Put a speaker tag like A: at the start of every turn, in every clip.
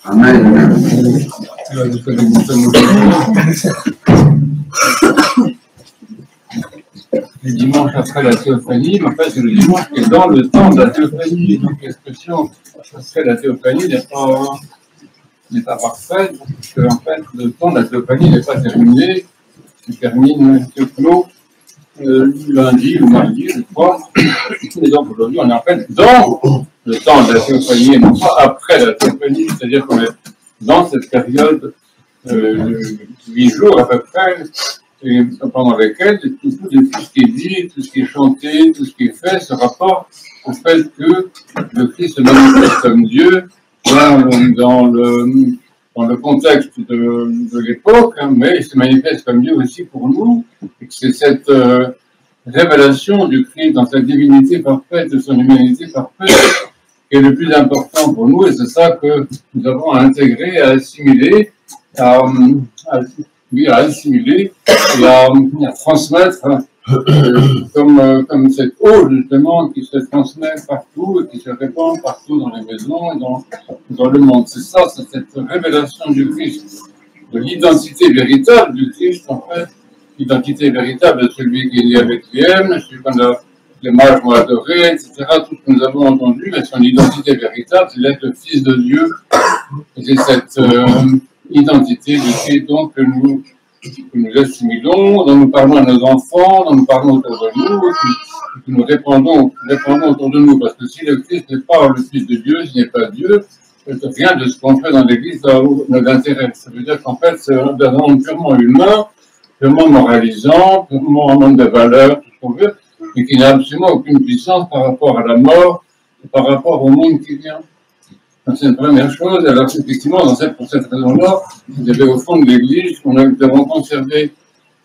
A: Amen. Le dimanche après la théophanie, en fait, c'est le dimanche qui est dans le temps de la théophanie. Donc l'expression après la théophanie n'est pas parfaite, parce que en fait, le temps de la théophanie n'est pas terminé. Il termine, se clôt lundi ou mardi, je crois. Et donc aujourd'hui, on est en fait dans le temps de la théophanie, et non pas après la théophanie, c'est-à-dire qu'on est dans cette période 8 jours à peu près, et pendant lesquels tout ce qui est dit, tout ce qui est chanté, tout ce qui est fait se rapporte au fait que le Christ se manifeste comme Dieu dans le contexte de l'époque, hein, mais il se manifeste comme Dieu aussi pour nous, et que c'est cette révélation du Christ dans sa divinité parfaite, de son humanité parfaite, qui est le plus important pour nous, et c'est ça que nous avons à intégrer, à assimiler, à assimiler et à transmettre comme cette eau justement qui se transmet partout et qui se répand partout dans les maisons et dans le monde. C'est ça, c'est cette révélation du Christ, de l'identité véritable du Christ en fait, l'identité véritable de celui qui est lié avec lui-même, celui qu'on a les mages vont adorer, etc. Tout ce que nous avons entendu, mais son identité véritable, c'est d'être le Fils de Dieu. Et c'est cette identité de Christ donc que nous assimilons, dont nous parlons à nos enfants, dont nous parlons autour de nous, et que nous répandons autour de nous. Parce que si le Christ n'est pas le Fils de Dieu, s'il n'est pas Dieu, rien de ce qu'on fait dans l'Église n'a d'intérêt. Ça veut dire qu'en fait, c'est un monde purement humain, purement moralisant, purement en manque de valeur, tout ce qu'on veut, mais qui n'a absolument aucune puissance par rapport à la mort et par rapport au monde qui vient. Donc, c'est une première chose. Alors, effectivement, pour cette raison-là, vous avez au fond de l'église, nous avons conservé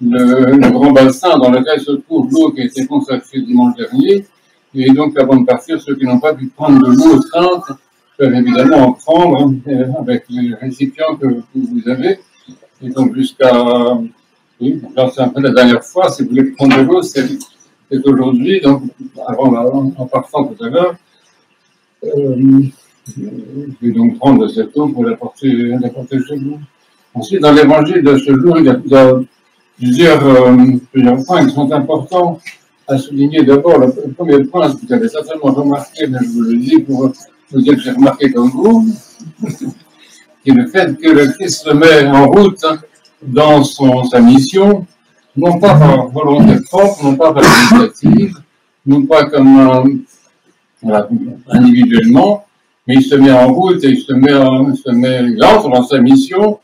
A: le grand bassin dans lequel se trouve l'eau qui a été consacrée dimanche dernier. Et donc, avant de partir, ceux qui n'ont pas pu prendre de l'eau sainte peuvent évidemment en prendre avec les récipients que vous avez. Et donc, jusqu'à... Oui, là, c'est un peu la dernière fois. Si vous voulez prendre de l'eau, c'est aujourd'hui, donc, en partant tout à l'heure. Je vais donc prendre cette eau pour la porter chez vous. Ensuite, dans l'évangile de ce jour, il y a plusieurs points qui sont importants à souligner. D'abord, le premier point, que vous avez certainement remarqué, mais je vous le dis pour vous dire que j'ai remarqué comme vous, qui est le fait que le Christ se met en route dans sa mission, non pas par volonté propre, non pas par initiative, non pas comme individuellement, mais il se met en route et il entre dans sa mission,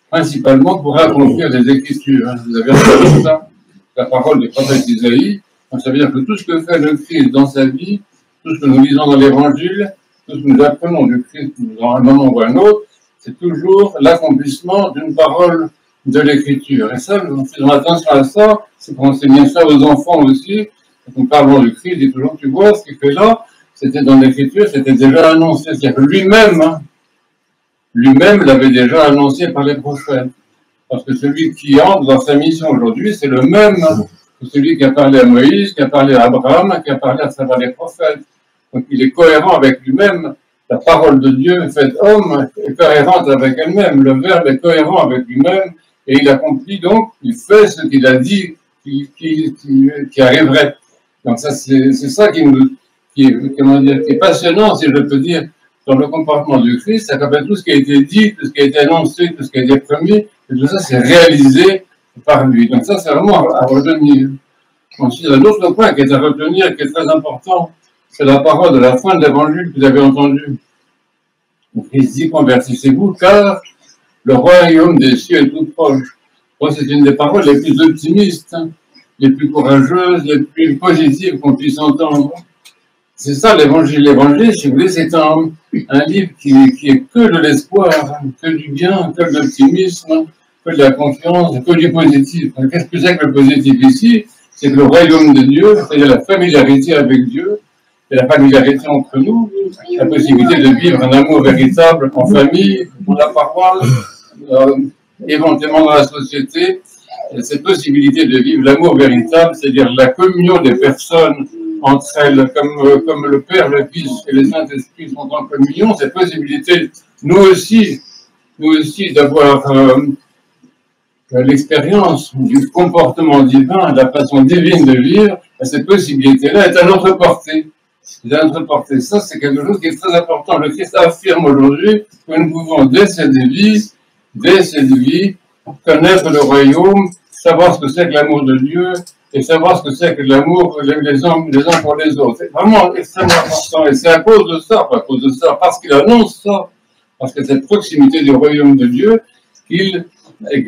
A: principalement pour accomplir les Écritures. Vous avez entendu ça, la parole du prophète Isaïe. Donc, ça veut dire que tout ce que fait le Christ dans sa vie, tout ce que nous lisons dans l'Évangile, tout ce que nous apprenons du Christ dans un moment ou un autre, c'est toujours l'accomplissement d'une parole de l'Écriture. Et ça, nous faisons attention à ça, c'est pour enseigner ça aux enfants aussi. Quand nous parlons du Christ, il dit toujours, tu vois, ce qu'il fait là, c'était dans l'Écriture, c'était déjà annoncé. C'est-à-dire que lui-même l'avait déjà annoncé par les prophètes. Parce que celui qui entre dans sa mission aujourd'hui, c'est le même que celui qui a parlé à Moïse, qui a parlé à Abraham, qui a parlé à travers les prophètes. Donc il est cohérent avec lui-même. La parole de Dieu faite homme est cohérente avec elle-même. Le Verbe est cohérent avec lui-même. Et il accomplit donc, il fait ce qu'il a dit qui arriverait. Donc ça, c'est ça qui est passionnant, si je peux dire, dans le comportement du Christ, c'est qu'en fait tout ce qui a été dit, tout ce qui a été annoncé, tout ce qui a été promis, et tout ça c'est réalisé par lui. Donc ça, c'est vraiment à retenir. Ensuite, il y a un autre point qui est à retenir, qui est très important, c'est la parole de la fin de l'Évangile que vous avez entendue. Le Christ dit, convertissez-vous, car le royaume des cieux est tout proche. Moi, c'est une des paroles les plus optimistes, les plus courageuses, les plus positives qu'on puisse entendre. C'est ça l'Évangile. L'Évangile, si vous voulez, c'est un livre qui est que de l'espoir, que du bien, que de l'optimisme, que de la confiance, que du positif. Qu'est-ce que c'est que le positif ici? C'est que le royaume de Dieu, c'est-à-dire la familiarité avec Dieu, et la familiarité entre nous, la possibilité de vivre un amour véritable en famille, dans la paroisse, éventuellement dans la société, cette possibilité de vivre l'amour véritable, c'est-à-dire la communion des personnes entre elles, comme le Père, le Fils et les Saints-Esprits sont en communion, cette possibilité, nous aussi d'avoir l'expérience du comportement divin, de la façon divine de vivre, cette possibilité-là est à notre portée. C'est à notre portée. Ça, c'est quelque chose qui est très important. Le Christ affirme aujourd'hui que nous pouvons, dès cette vie, connaître le royaume, savoir ce que c'est que l'amour de Dieu et savoir ce que c'est que l'amour les uns pour les autres. C'est vraiment extrêmement important. Et c'est à cause de ça, pas à cause de ça, parce qu'il annonce ça, parce que cette proximité du royaume de Dieu, qu'il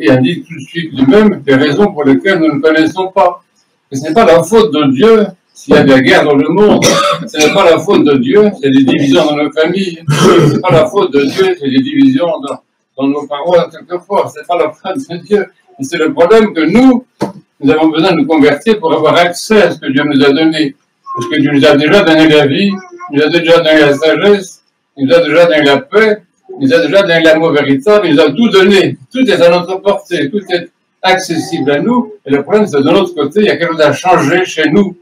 A: indique tout de suite lui-même des raisons pour lesquelles nous ne connaissons pas. Et ce n'est pas la faute de Dieu s'il y a de la guerre dans le monde. Ce n'est pas la faute de Dieu, c'est des divisions dans nos familles. Ce n'est pas la faute de Dieu, c'est des divisions dans nos paroles, quelquefois. Ce n'est pas la faute de Dieu. Et c'est le problème que nous avons besoin de nous convertir pour avoir accès à ce que Dieu nous a donné. Parce que Dieu nous a déjà donné la vie, il nous a déjà donné la sagesse, il nous a déjà donné la paix, il nous a déjà donné l'amour véritable, il nous a tout donné. Tout est à notre portée, tout est accessible à nous. Et le problème, c'est que de l'autre côté, il y a quelque chose à changer chez nous.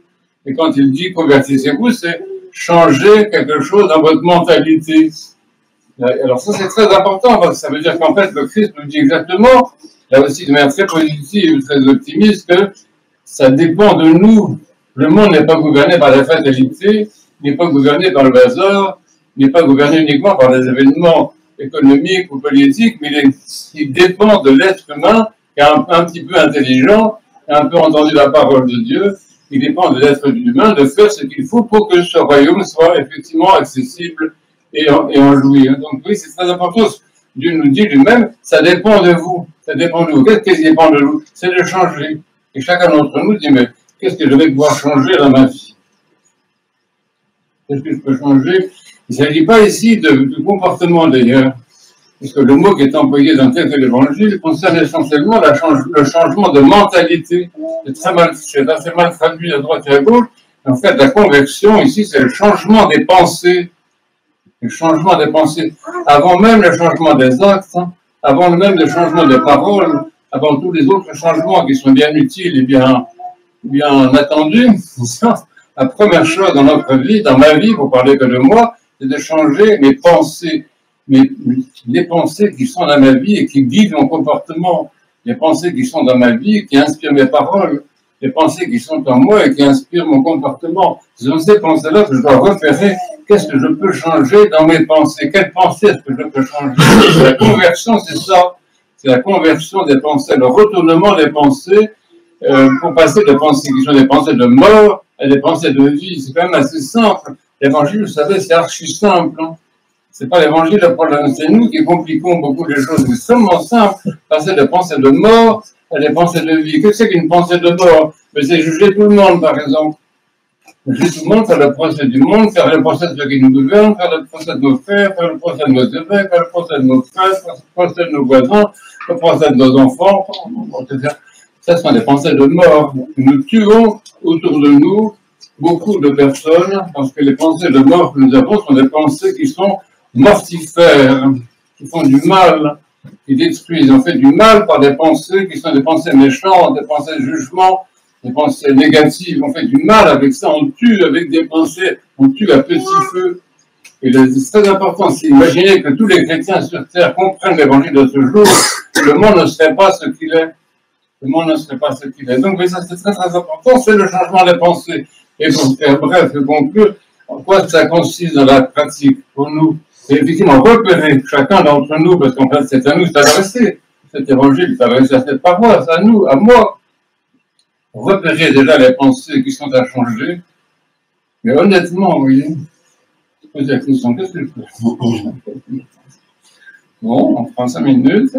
A: Et quand il dit convertissez-vous, c'est changer quelque chose dans votre mentalité. Alors ça, c'est très important, parce que ça veut dire qu'en fait, le Christ nous dit exactement, là aussi de manière très positive, très optimiste, que ça dépend de nous. Le monde n'est pas gouverné par la fatalité, n'est pas gouverné par le hasard, n'est pas gouverné uniquement par les événements économiques ou politiques, mais il dépend de l'être humain qui est un petit peu intelligent, qui a un peu entendu la parole de Dieu. Il dépend de l'être humain de faire ce qu'il faut pour que ce royaume soit effectivement accessible et en jouir. Donc oui, c'est très important. Dieu nous dit lui-même, ça dépend de vous. Ça dépend de vous. Qu'est-ce qui dépend de vous? C'est de changer. Et chacun d'entre nous dit, mais qu'est-ce que je vais pouvoir changer dans ma vie? Qu'est-ce que je peux changer? Il ne s'agit pas ici de comportement d'ailleurs, puisque le mot qui est employé dans tel que l'évangile concerne essentiellement le changement de mentalité. C'est assez mal traduit à droite et à gauche. En fait, la conversion ici, c'est le changement des pensées. Le changement des pensées. Avant même le changement des actes, avant même le changement des paroles, avant tous les autres changements qui sont bien utiles et bien attendus. La première chose dans notre vie, dans ma vie, pour parler que de moi, c'est de changer mes pensées. Les pensées qui sont dans ma vie et qui guident mon comportement, les pensées qui sont dans ma vie, qui inspirent mes paroles, les pensées qui sont en moi et qui inspirent mon comportement. Ce sont ces pensées-là que je dois repérer. Qu'est-ce que je peux changer dans mes pensées? Quelles pensées est-ce que je peux changer? La conversion, c'est ça. C'est la conversion des pensées, le retournement des pensées pour passer de pensées qui sont des pensées de mort à des pensées de vie. C'est quand même assez simple. L'évangile, vous savez, c'est archi simple. C'est pas l'évangile le problème, c'est nous qui compliquons beaucoup les choses. C'est extrêmement simple. Passer de pensées de mort à des pensées de vie. Qu'est-ce que c'est qu'une pensée de mort? Mais c'est juger tout le monde, par exemple. Juger tout le monde, faire le procès du monde, faire le procès de ceux qui nous gouvernent, faire le procès de nos frères, faire le procès de nos évêques, faire le procès de nos frères, faire le procès de nos voisins, le procès de nos enfants, etc. Ça sont des pensées de mort. Nous tuons autour de nous beaucoup de personnes parce que les pensées de mort que nous avons sont des pensées qui sont mortifères, qui font du mal, qui détruisent. On fait du mal par des pensées qui sont des pensées méchantes, des pensées de jugement, des pensées négatives. On fait du mal avec ça, on tue avec des pensées, on tue à petit feu. Et c'est très important, c'est imaginer que tous les chrétiens sur terre comprennent l'évangile de ce jour, le monde ne serait pas ce qu'il est. Le monde ne serait pas ce qu'il est. Donc, oui, ça c'est très très important, c'est le changement des pensées. Et pour faire bref et conclure, en quoi ça consiste dans la pratique pour nous? C'est effectivement repérer chacun d'entre nous, parce qu'en fait c'est à nous s'adresser. Cet évangile s'adresse à cette paroisse, à nous, à moi. Repérer déjà les pensées qui sont à changer. Mais honnêtement, vous voyez, poser la question, qu'est-ce que je peux? Bon, on prend 5 minutes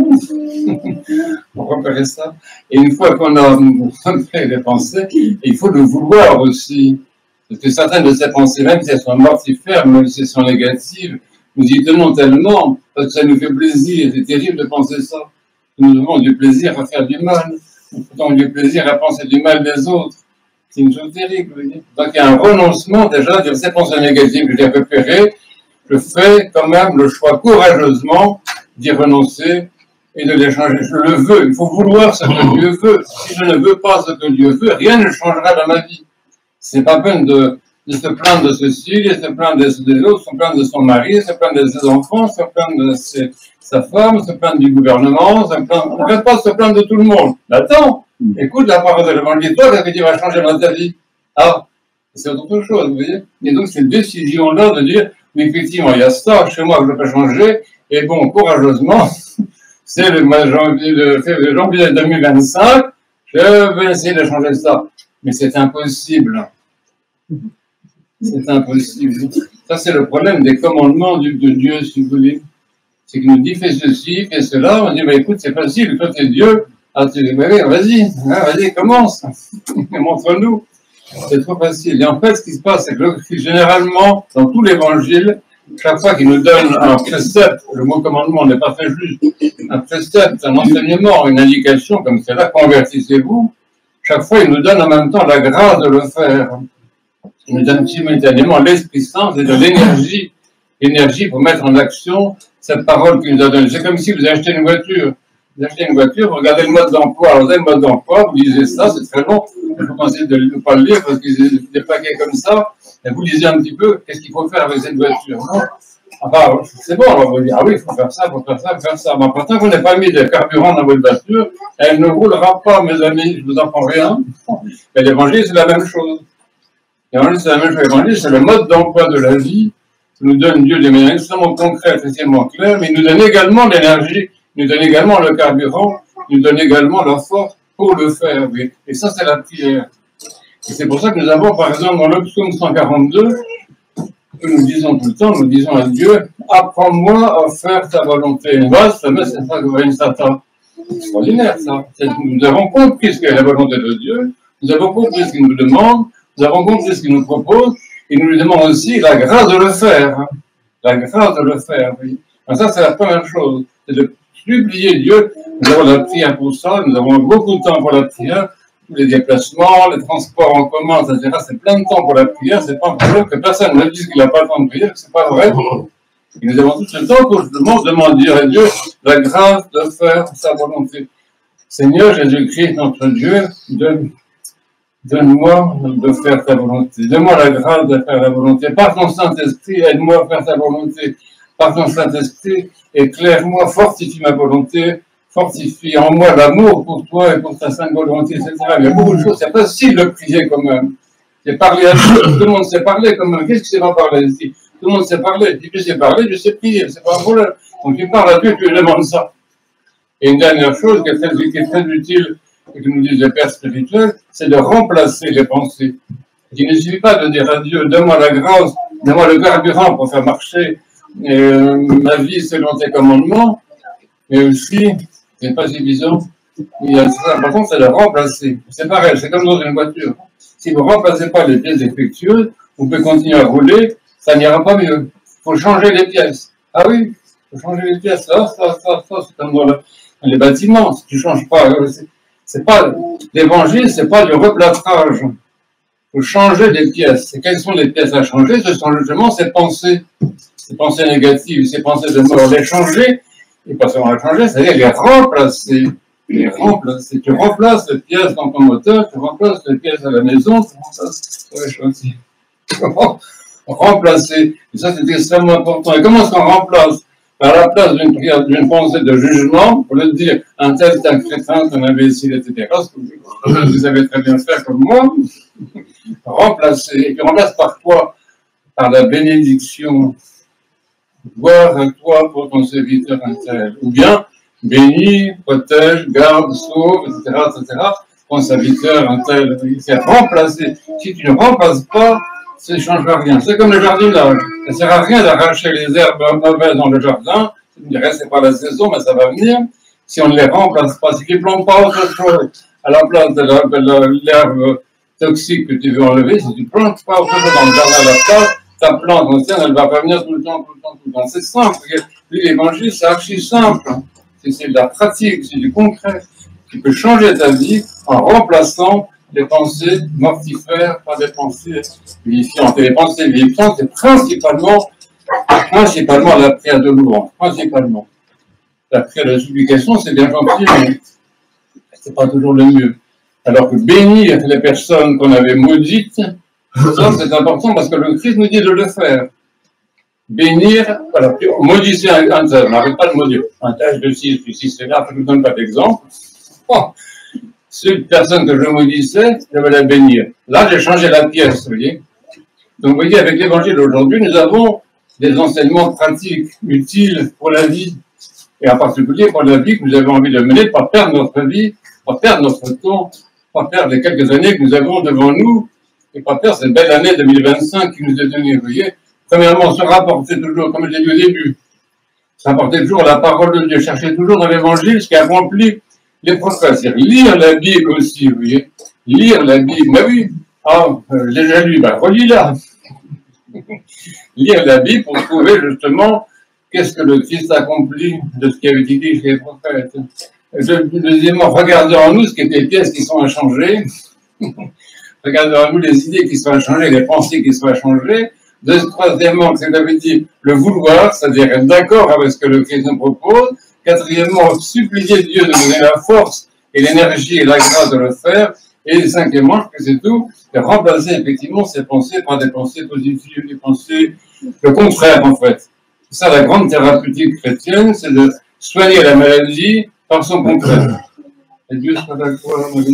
A: pour repérer ça. Et une fois qu'on a repéré les pensées, il faut le vouloir aussi. Parce que certaines de ces pensées, même si elles sont mortifères, même si elles sont négatives, nous y tenons tellement, parce que ça nous fait plaisir. C'est terrible de penser ça. Nous avons du plaisir à faire du mal. Nous avons du plaisir à penser du mal des autres. C'est une chose terrible. Vous voyez. Donc il y a un renoncement déjà de ces pensées négatives que j'ai repérées. Je fais quand même le choix courageusement d'y renoncer et de les changer. Je le veux. Il faut vouloir ce que Dieu veut. Si je ne veux pas ce que Dieu veut, rien ne changera dans ma vie. C'est pas peine de de se plaindre de ceci, de se plaindre des autres, se plaindre de son mari, se plaindre de ses enfants, se plaindre de sa femme, se plaindre du gouvernement, on ne va pas se plaindre de tout le monde. Mais attends, écoute la parole de l'évangile, toi, qu'est-ce que tu vas changer dans ta vie? Ah, c'est autre chose, vous voyez. Et donc, cette décision-là de dire, mais effectivement, il y a ça chez moi que je peux changer, et bon, courageusement, c'est le mois de janvier 2025, je vais essayer de changer ça. Mais c'est impossible. C'est impossible. Ça, c'est le problème des commandements de Dieu, si vous voulez. C'est qu'il nous dit, fais ceci, fais cela. On dit, bah, écoute, c'est facile, toi, t'es Dieu. Ah, tu dis, vas-y, vas-y, commence. Montre-nous. C'est trop facile. Et en fait, ce qui se passe, c'est que généralement, dans tout l'évangile, chaque fois qu'il nous donne un précepte, le mot commandement n'est pas fait juste, un précepte, un enseignement, une indication, comme c'est là, convertissez-vous, chaque fois, il nous donne en même temps la grâce de le faire. Il nous donne simultanément l'Esprit Saint et de l'énergie. L'énergie pour mettre en action cette parole qu'il nous a donnée. C'est comme si vous achetez une voiture. Vous achetez une voiture, vous regardez le mode d'emploi. Vous avez le mode d'emploi, vous lisez ça, c'est très long. Je vous conseille de ne pas le lire parce qu'il est dépaqué comme ça. Et vous lisez un petit peu, qu'est-ce qu'il faut faire avec cette voiture, non? Enfin, c'est bon, on va vous dire, ah oui, il faut faire ça, il faut faire ça, il faut faire ça. Mais pourtant, vous n'avez pas mis de carburant dans votre voiture, elle ne roulera pas, mes amis, je ne vous apprends rien. Mais l'évangile, c'est la même chose. L'évangile, c'est la même chose. L'évangile, c'est le mode d'emploi de la vie. Il nous donne Dieu de manière extrêmement concrète, extrêmement claire, mais il nous donne également l'énergie, il nous donne également le carburant, il nous donne également la force pour le faire. Oui. Et ça, c'est la prière. Et c'est pour ça que nous avons, par exemple, dans le psaume 142, que nous disons tout le temps, nous disons à Dieu, apprends-moi à faire ta volonté. C'est ça que va Satan. C'est extraordinaire, ça. Nous avons compris ce qu'est la volonté de Dieu, nous avons compris ce qu'il nous demande, nous avons compris ce qu'il nous propose, et nous lui demandons aussi la grâce de le faire. La grâce de le faire, oui. Alors ça, c'est la première chose, c'est de supplier Dieu. Nous avons la prière pour ça, nous avons beaucoup de temps pour la prière, tous les déplacements, les transports en commun, etc. C'est plein de temps pour la prière, c'est pas un problème que personne ne dise qu'il n'a pas le temps de prier, c'est pas vrai. Et nous avons tout ce temps pour justement demander à Dieu la grâce de faire sa volonté. Seigneur Jésus-Christ, notre Dieu, donne-moi de faire ta volonté. Donne-moi la grâce de faire la volonté. Par ton Saint-Esprit, aide-moi à faire ta volonté. Par ton Saint-Esprit, éclaire-moi, fortifie ma volonté, fortifie en moi l'amour pour toi et pour ta sainte volonté, etc. Il y a beaucoup de choses, c'est facile de prier quand même. J'ai parlé à Dieu, tout le monde sait parler quand même. Qu'est-ce que c'est pas parler ici? Tout le monde sait parler. Si tu sais parler, je sais prier, c'est pas un problème. Donc tu parles à Dieu, tu lui demandes ça. Et une dernière chose qui est très utile, et que nous disent les pères spirituels, c'est de remplacer les pensées. Il ne suffit pas de dire à Dieu, donne-moi la grâce, donne-moi le carburant pour faire marcher ma vie selon tes commandements, mais aussi, c'est pas suffisant, il y a très important, c'est de remplacer. C'est pareil, c'est comme dans une voiture. Si vous ne remplacez pas les pièces défectueuses, vous pouvez continuer à rouler, ça n'ira pas mieux. Il faut changer les pièces. Ah oui, il faut changer les pièces. Ça, c'est comme dans les bâtiments. Si tu ne changes pas, c'est pas l'évangile, c'est pas du replâtrage. Il faut changer les pièces. Et quelles sont les pièces à changer? Ce sont justement ces pensées négatives, ces pensées de mort. Les changer, et pas seulement les changer, c'est-à-dire les remplacer. Les remplacer. Tu remplaces les pièces dans ton moteur, tu remplaces les pièces à la maison, tu remplaces les choses. Comment remplacer? Et ça, c'est extrêmement important. Et comment est-ce qu'on remplace? À la place d'une pensée de jugement, pour le dire, un tel, c'est un crétin, c'est un imbécile, etc. Ce que vous savez très bien faire comme moi. Remplacer. Et tu remplaces par quoi? Par la bénédiction. Gloire à toi pour ton serviteur un tel. Ou bien, bénis, protège, garde, sauve, etc., etc. Ton serviteur un tel. C'est remplacer. Si tu ne remplaces pas, ça ne changera rien. C'est comme le jardinage. Ça ne sert à rien d'arracher les herbes mauvaises dans le jardin. Tu me dirais, c'est pas la saison, mais ça va venir. Si on ne les remplace pas, si tu ne plantes pas autre chose à la place de l'herbe toxique que tu veux enlever, si tu ne plantes pas autre chose dans le jardin à la place, ta plante ancienne, elle ne va pas venir tout le temps. C'est simple. L'évangile, c'est archi simple. C'est de la pratique, c'est du concret. Tu peux changer ta vie en remplaçant les pensées mortifères par des pensées vivifiantes. Et les pensées vivifiantes, c'est principalement la prière de louange. Principalement. La prière de supplication, c'est bien gentil, mais c'est pas toujours le mieux. Alors que bénir les personnes qu'on avait maudites, Ça, c'est important parce que le Christ nous dit de le faire. Bénir, voilà, maudissez un tel, on n'arrête pas de maudire. Un tel de ci, c'est là, je ne vous donne pas d'exemple. Oh, cette personne que je maudissais, je vais la bénir. Là, j'ai changé la pièce, vous voyez. Donc, vous voyez, avec l'évangile d'aujourd'hui, nous avons des enseignements pratiques, utiles pour la vie, et en particulier pour la vie que nous avons envie de mener, pas perdre notre vie, pas perdre notre temps, pas perdre les quelques années que nous avons devant nous, et pas perdre cette belle année 2025 qui nous est donnée, vous voyez. Premièrement, se rapporter toujours, comme je l'ai dit au début, se rapporter toujours à la parole de Dieu, chercher toujours dans l'évangile ce qui accomplit les prophètes, c'est-à-dire lire la Bible aussi, vous voyez. Lire la Bible, mais oui, j'ai déjà lu, relis-la. Lire la Bible pour trouver justement qu'est-ce que le Christ accomplit de ce qui avait été dit chez les prophètes. Deuxièmement, regardez en nous ce qui est des pièces qui sont à changer. Regardez en nous les idées qui sont à changer, les pensées qui sont à changer. Troisièmement, c'est avait dit le vouloir, c'est-à-dire être d'accord avec ce que le Christ nous propose. Quatrièmement, supplier Dieu de nous donner la force et l'énergie et la grâce de le faire. Et cinquièmement, je crois que c'est tout, de remplacer effectivement ces pensées par des pensées positives, des pensées, le contraire en fait. C'est ça la grande thérapeutique chrétienne, c'est de soigner la maladie par son contraire. Et Dieu soit d'accord avec